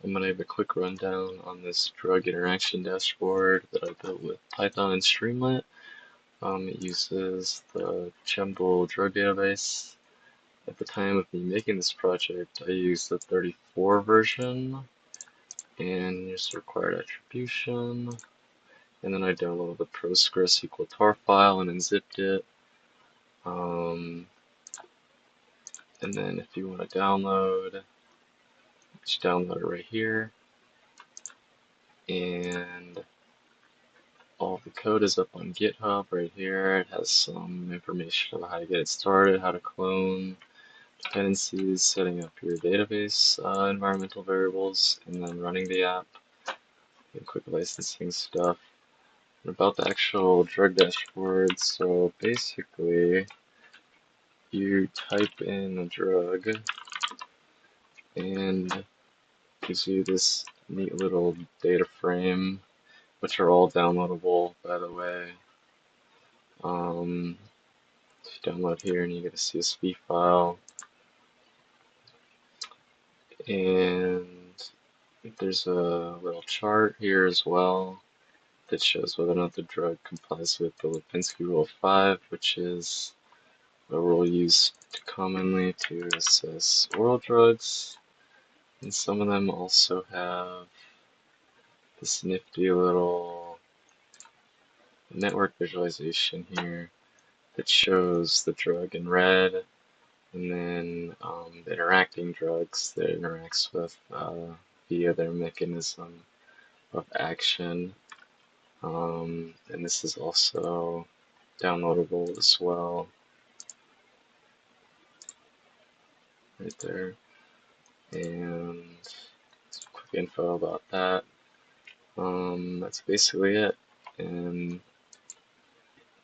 I'm going to give a quick rundown on this drug interaction dashboard that I built with Python and Streamlit. It uses the ChEMBL drug database. At the time of me making this project, I used the 34 version and just required attribution. And then I downloaded the PostgreSQL tar file and unzipped it. And then if you want to download, just download it right here. And all the code is up on GitHub right here. It has some information about how to get it started, how to clone dependencies, setting up your database environmental variables, and then running the app, and quick licensing stuff. And about the actual drug dashboard, so basically you type in a drug and gives you this neat little data frame, which are all downloadable, by the way. You download here and you get a CSV file, and there's a little chart here as well that shows whether or not the drug complies with the Lipinski Rule of 5, which is a rule used commonly to assess oral drugs. And some of them also have this nifty little network visualization here that shows the drug in red, and then the interacting drugs that it interacts with via their mechanism of action. And this is also downloadable as well, right there. And some quick info about that. That's basically it. And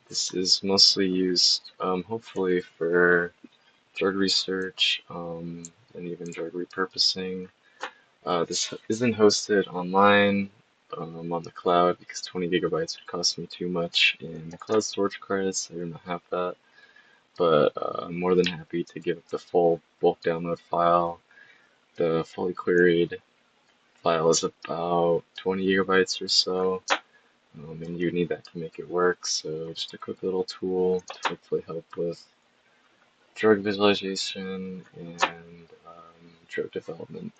this is mostly used, hopefully, for drug research and even drug repurposing. This isn't hosted online on the cloud because 20 gigabytes would cost me too much in the cloud storage credits. I don't have that, but I'm more than happy to give the full bulk download file. The fully queried file is about 20 gigabytes or so, and you need that to make it work. So just a quick little tool to hopefully help with drug visualization and drug development.